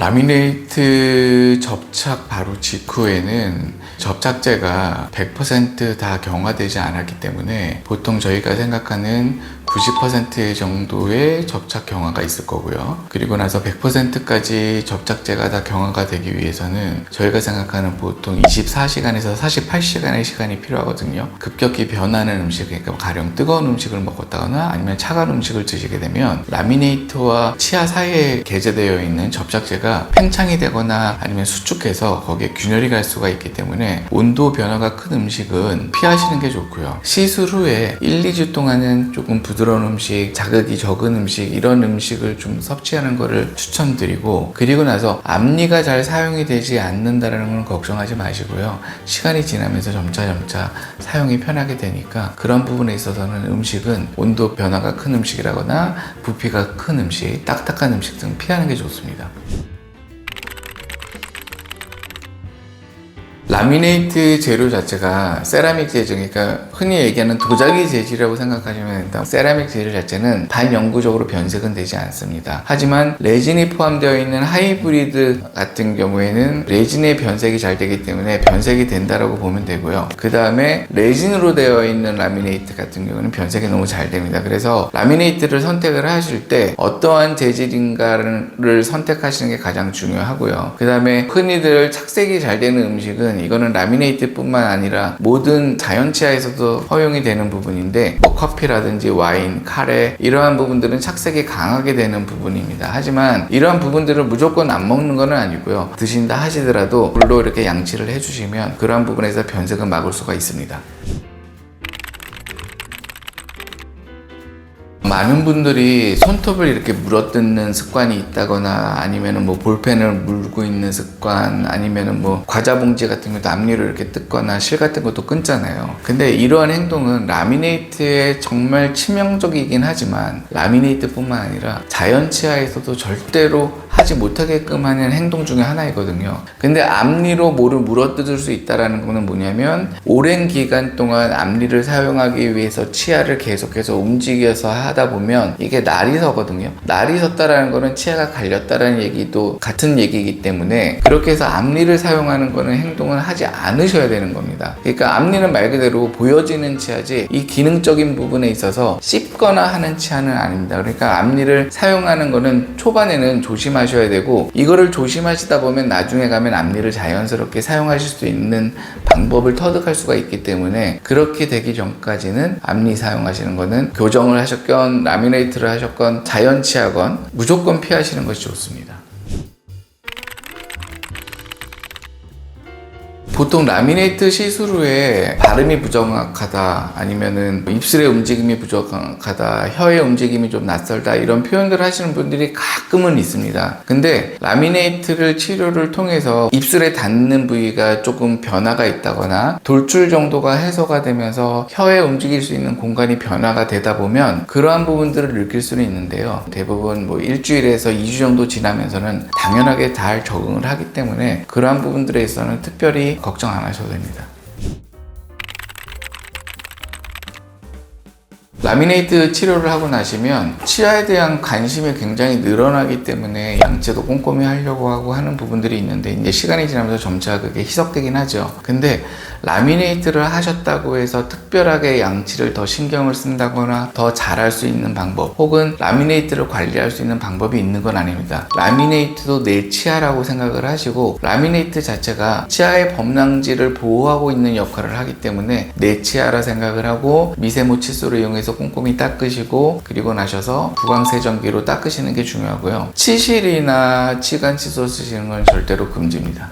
라미네이트 접착 바로 직후에는 접착제가 100% 다 경화되지 않았기 때문에 보통 저희가 생각하는 90% 정도의 접착 경화가 있을 거고요. 그리고 나서 100%까지 접착제가 다 경화가 되기 위해서는 저희가 생각하는 보통 24시간에서 48시간의 시간이 필요하거든요. 급격히 변하는 음식, 그러니까 가령 뜨거운 음식을 먹었다거나 아니면 차가운 음식을 드시게 되면 라미네이트와 치아 사이에 게재되어 있는 접착제가 팽창이 되거나 아니면 수축해서 거기에 균열이 갈 수가 있기 때문에 온도 변화가 큰 음식은 피하시는 게 좋고요. 시술 후에 1, 2주 동안은 조금 부드러운 음식, 자극이 적은 음식, 이런 음식을 좀 섭취하는 거를 추천드리고, 그리고 나서 앞니가 잘 사용이 되지 않는다는 건 걱정하지 마시고요. 시간이 지나면서 점차 사용이 편하게 되니까 그런 부분에 있어서는 음식은 온도 변화가 큰 음식이라거나 부피가 큰 음식, 딱딱한 음식 등 피하는 게 좋습니다. 라미네이트 재료 자체가 세라믹 재질, 그러니까 흔히 얘기하는 도자기 재질이라고 생각하시면 됩니다. 세라믹 재질 자체는 반영구적으로 변색은 되지 않습니다. 하지만 레진이 포함되어 있는 하이브리드 같은 경우에는 레진의 변색이 잘 되기 때문에 변색이 된다라고 보면 되고요. 그 다음에 레진으로 되어 있는 라미네이트 같은 경우는 변색이 너무 잘 됩니다. 그래서 라미네이트를 선택을 하실 때 어떠한 재질인가를 선택하시는 게 가장 중요하고요. 그 다음에 흔히들 착색이 잘 되는 음식은 이거는 라미네이트 뿐만 아니라 모든 자연치아에서도 허용이 되는 부분인데, 뭐 커피라든지 와인, 카레, 이러한 부분들은 착색이 강하게 되는 부분입니다. 하지만 이러한 부분들을 무조건 안 먹는 건 아니고요. 드신다 하시더라도 물로 이렇게 양치를 해주시면 그러한 부분에서 변색은 막을 수가 있습니다. 많은 분들이 손톱을 이렇게 물어뜯는 습관이 있다거나 아니면은 뭐 볼펜을 물고 있는 습관, 아니면은 뭐 과자 봉지 같은 것도 앞니로 이렇게 뜯거나 실 같은 것도 끊잖아요. 근데 이러한 행동은 라미네이트에 정말 치명적이긴 하지만 라미네이트 뿐만 아니라 자연치아에서도 절대로 하지 못하게끔 하는 행동 중에 하나이거든요. 근데 앞니로 뭐를 물어뜯을 수 있다라는 거는 뭐냐면, 오랜 기간 동안 앞니를 사용하기 위해서 치아를 계속해서 움직여서 하다 보면 이게 날이 서거든요. 날이 섰다라는 거는 치아가 갈렸다라는 얘기도 같은 얘기이기 때문에, 그렇게 해서 앞니를 사용하는 거는 행동을 하지 않으셔야 되는 겁니다. 그러니까 앞니는 말 그대로 보여지는 치아지 이 기능적인 부분에 있어서 씹거나 하는 치아는 아닙니다. 그러니까 앞니를 사용하는 거는 초반에는 조심하셔야 되고, 이거를 조심하시다 보면 나중에 가면 앞니를 자연스럽게 사용하실 수 있는 방법을 터득할 수가 있기 때문에, 그렇게 되기 전까지는 앞니 사용하시는 거는 교정을 하셨건 라미네이트를 하셨건 자연치아건 무조건 피하시는 것이 좋습니다. 보통 라미네이트 시술 후에 발음이 부정확하다, 아니면은 입술의 움직임이 부족하다, 혀의 움직임이 좀 낯설다, 이런 표현들을 하시는 분들이 가끔은 있습니다. 근데 라미네이트를 치료를 통해서 입술에 닿는 부위가 조금 변화가 있다거나 돌출 정도가 해소가 되면서 혀에 움직일 수 있는 공간이 변화가 되다 보면 그러한 부분들을 느낄 수는 있는데요. 대부분 뭐 일주일에서 2주 정도 지나면서는 당연하게 잘 적응을 하기 때문에 그러한 부분들에 있어서는 특별히 걱정 안 하셔도 됩니다. 라미네이트 치료를 하고 나시면 치아에 대한 관심이 굉장히 늘어나기 때문에 양치도 꼼꼼히 하려고 하고 하는 부분들이 있는데, 이제 시간이 지나면서 점차 그게 희석되긴 하죠. 근데 라미네이트를 하셨다고 해서 특별하게 양치를 더 신경을 쓴다거나 더 잘할 수 있는 방법, 혹은 라미네이트를 관리할 수 있는 방법이 있는 건 아닙니다. 라미네이트도 내 치아라고 생각을 하시고, 라미네이트 자체가 치아의 범랑지를 보호하고 있는 역할을 하기 때문에 내 치아라 생각을 하고 미세모 칫솔을 이용해서 꼼꼼히 닦으시고, 그리고 나셔서 구강세정기로 닦으시는 게 중요하고요. 치실이나 치간 칫솔 쓰시는 건 절대로 금지입니다.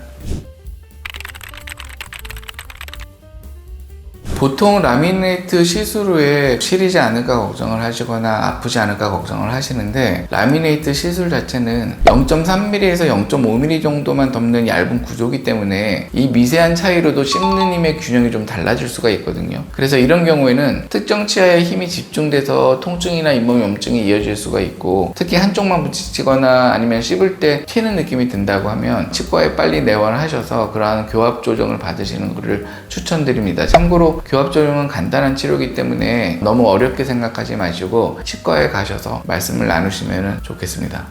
보통 라미네이트 시술 후에 시리지 않을까 걱정을 하시거나 아프지 않을까 걱정을 하시는데, 라미네이트 시술 자체는 0.3mm에서 0.5mm 정도만 덮는 얇은 구조이기 때문에 이 미세한 차이로도 씹는 힘의 균형이 좀 달라질 수가 있거든요. 그래서 이런 경우에는 특정 치아에 힘이 집중돼서 통증이나 잇몸 염증이 이어질 수가 있고, 특히 한쪽만 부딪히거나 아니면 씹을 때 튀는 느낌이 든다고 하면 치과에 빨리 내원을 하셔서 그러한 교합 조정을 받으시는 것을 추천드립니다. 참고로 교합 조정은 간단한 치료이기 때문에 너무 어렵게 생각하지 마시고 치과에 가셔서 말씀을 나누시면 좋겠습니다.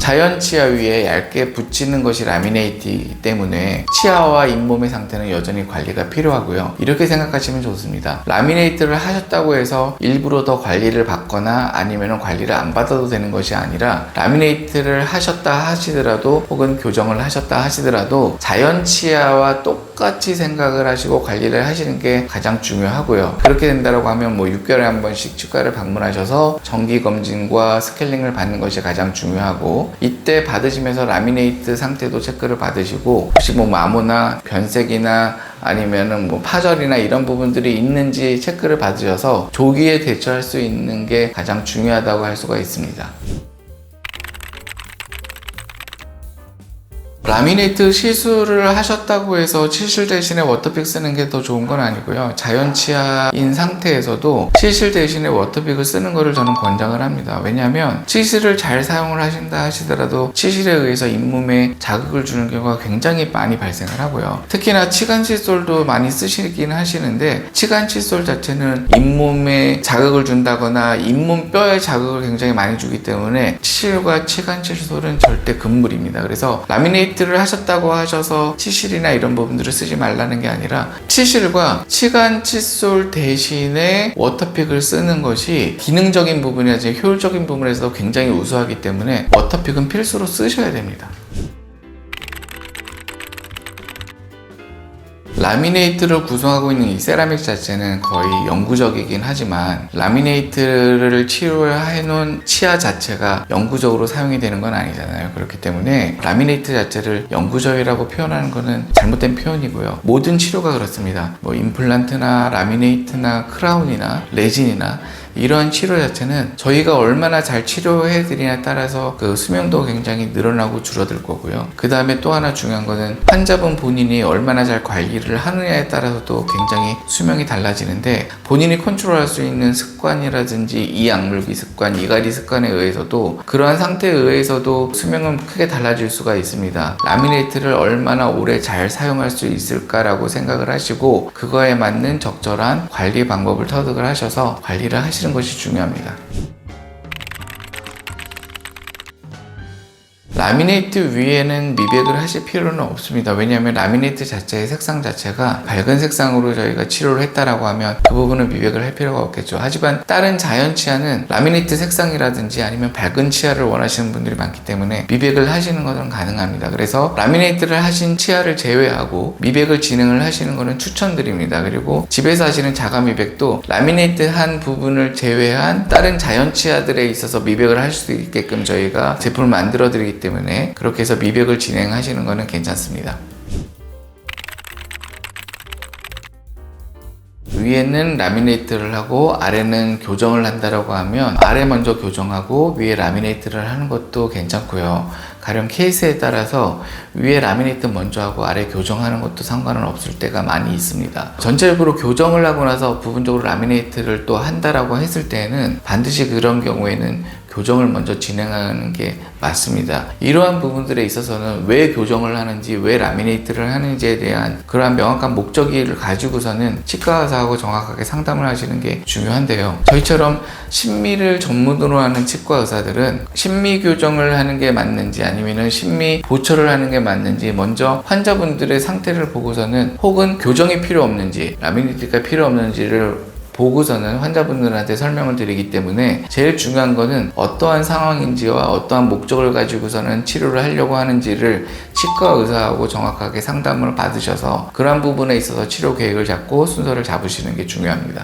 자연 치아 위에 얇게 붙이는 것이 라미네이트이기 때문에 치아와 잇몸의 상태는 여전히 관리가 필요하고요. 이렇게 생각하시면 좋습니다. 라미네이트를 하셨다고 해서 일부러 더 관리를 받거나 아니면 관리를 안 받아도 되는 것이 아니라, 라미네이트를 하셨다 하시더라도 혹은 교정을 하셨다 하시더라도 자연 치아와 똑같이 생각을 하시고 관리를 하시는 게 가장 중요하고요. 그렇게 된다고 하면 6개월에 한 번씩 치과를 방문하셔서 정기검진과 스케일링을 받는 것이 가장 중요하고, 이때 받으시면서 라미네이트 상태도 체크를 받으시고, 혹시 마모나 변색이나 아니면은 파절이나 이런 부분들이 있는지 체크를 받으셔서 조기에 대처할 수 있는 게 가장 중요하다고 할 수가 있습니다. 라미네이트 시술을 하셨다고 해서 치실 대신에 워터픽 쓰는 게 더 좋은 건 아니고요. 자연 치아인 상태에서도 치실 대신에 워터픽을 쓰는 거를 저는 권장을 합니다. 왜냐하면 치실을 잘 사용을 하신다 하시더라도 치실에 의해서 잇몸에 자극을 주는 경우가 굉장히 많이 발생을 하고요. 특히나 치간 칫솔도 많이 쓰시긴 하시는데, 치간 칫솔 자체는 잇몸에 자극을 준다거나 잇몸 뼈에 자극을 굉장히 많이 주기 때문에 치실과 치간 칫솔은 절대 금물입니다. 그래서 라미네이트를 하셨다고 하셔서 치실이나 이런 부분들을 쓰지 말라는 게 아니라, 치실과 치간 칫솔 대신에 워터픽을 쓰는 것이 기능적인 부분이나 효율적인 부분에서 굉장히 우수하기 때문에 워터픽은 필수로 쓰셔야 됩니다. 라미네이트를 구성하고 있는 이 세라믹 자체는 거의 영구적이긴 하지만, 라미네이트를 치료해 놓은 치아 자체가 영구적으로 사용이 되는 건 아니잖아요. 그렇기 때문에 라미네이트 자체를 영구적이라고 표현하는 것은 잘못된 표현이고요. 모든 치료가 그렇습니다. 임플란트나 라미네이트나 크라운이나 레진이나 이러한 치료 자체는 저희가 얼마나 잘 치료해 드리냐에 따라서 그 수명도 굉장히 늘어나고 줄어들 거고요. 그 다음에 또 하나 중요한 거는 환자분 본인이 얼마나 잘 관리를 하느냐에 따라서도 굉장히 수명이 달라지는데, 본인이 컨트롤할 수 있는 습관이라든지 이 약물기 습관, 이갈이 습관에 의해서도, 그러한 상태에 의해서도 수명은 크게 달라질 수가 있습니다. 라미네이트를 얼마나 오래 잘 사용할 수 있을까라고 생각을 하시고, 그거에 맞는 적절한 관리 방법을 터득을 하셔서 관리를 하시는 것이 중요합니다. 라미네이트 위에는 미백을 하실 필요는 없습니다. 왜냐하면 라미네이트 자체의 색상 자체가 밝은 색상으로 저희가 치료를 했다라고 하면 그 부분은 미백을 할 필요가 없겠죠. 하지만 다른 자연 치아는 라미네이트 색상이라든지 아니면 밝은 치아를 원하시는 분들이 많기 때문에 미백을 하시는 것은 가능합니다. 그래서 라미네이트를 하신 치아를 제외하고 미백을 진행을 하시는 것은 추천드립니다. 그리고 집에서 하시는 자가 미백도 라미네이트 한 부분을 제외한 다른 자연 치아들에 있어서 미백을 할 수 있게끔 저희가 제품을 만들어 드리기 때문에 그렇게 해서 미백을 진행하시는 것은 괜찮습니다. 위에는 라미네이트를 하고 아래는 교정을 한다라고 하면 아래 먼저 교정하고 위에 라미네이트를 하는 것도 괜찮고요. 가령 케이스에 따라서 위에 라미네이트 먼저 하고 아래 교정하는 것도 상관은 없을 때가 많이 있습니다. 전체적으로 교정을 하고 나서 부분적으로 라미네이트를 또 한다라고 했을 때는 반드시 그런 경우에는 교정을 먼저 진행하는 게 맞습니다. 이러한 부분들에 있어서는 왜 교정을 하는지, 왜 라미네이트를 하는지에 대한 그러한 명확한 목적을 가지고서는 치과 의사하고 정확하게 상담을 하시는 게 중요한데요. 저희처럼 심미를 전문으로 하는 치과 의사들은 심미 교정을 하는 게 맞는지 아니면은 심미 보철을 하는 게 맞는지 먼저 환자분들의 상태를 보고서는, 혹은 교정이 필요 없는지 라미네이트가 필요 없는지를 보고서는 환자분들한테 설명을 드리기 때문에, 제일 중요한 거는 어떠한 상황인지와 어떠한 목적을 가지고서는 치료를 하려고 하는지를 치과 의사하고 정확하게 상담을 받으셔서 그러한 부분에 있어서 치료 계획을 잡고 순서를 잡으시는 게 중요합니다.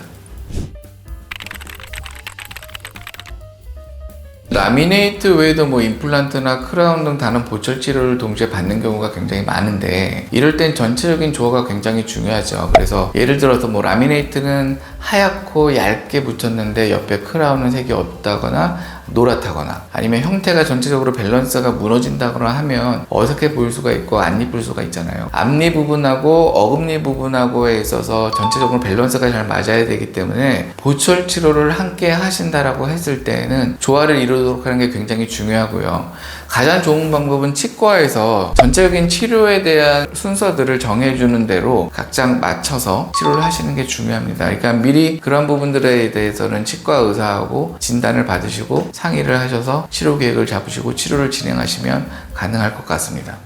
라미네이트 외에도 임플란트나 크라운 등 다른 보철 치료를 동시에 받는 경우가 굉장히 많은데, 이럴 땐 전체적인 조화가 굉장히 중요하죠. 그래서 예를 들어서 라미네이트는 하얗고 얇게 붙였는데 옆에 크라운은 색이 없다거나 노랗다거나, 아니면 형태가 전체적으로 밸런스가 무너진다거나 하면 어색해 보일 수가 있고 안 이쁠 수가 있잖아요. 앞니 부분하고 어금니 부분하고에 있어서 전체적으로 밸런스가 잘 맞아야 되기 때문에 보철 치료를 함께 하신다라고 했을 때는 조화를 이루도록 하는 게 굉장히 중요하고요. 가장 좋은 방법은 치과에서 전체적인 치료에 대한 순서들을 정해주는 대로 각자 맞춰서 치료를 하시는 게 중요합니다. 그러니까 미리 그런 부분들에 대해서는 치과 의사하고 진단을 받으시고 상의를 하셔서 치료 계획을 잡으시고 치료를 진행하시면 가능할 것 같습니다.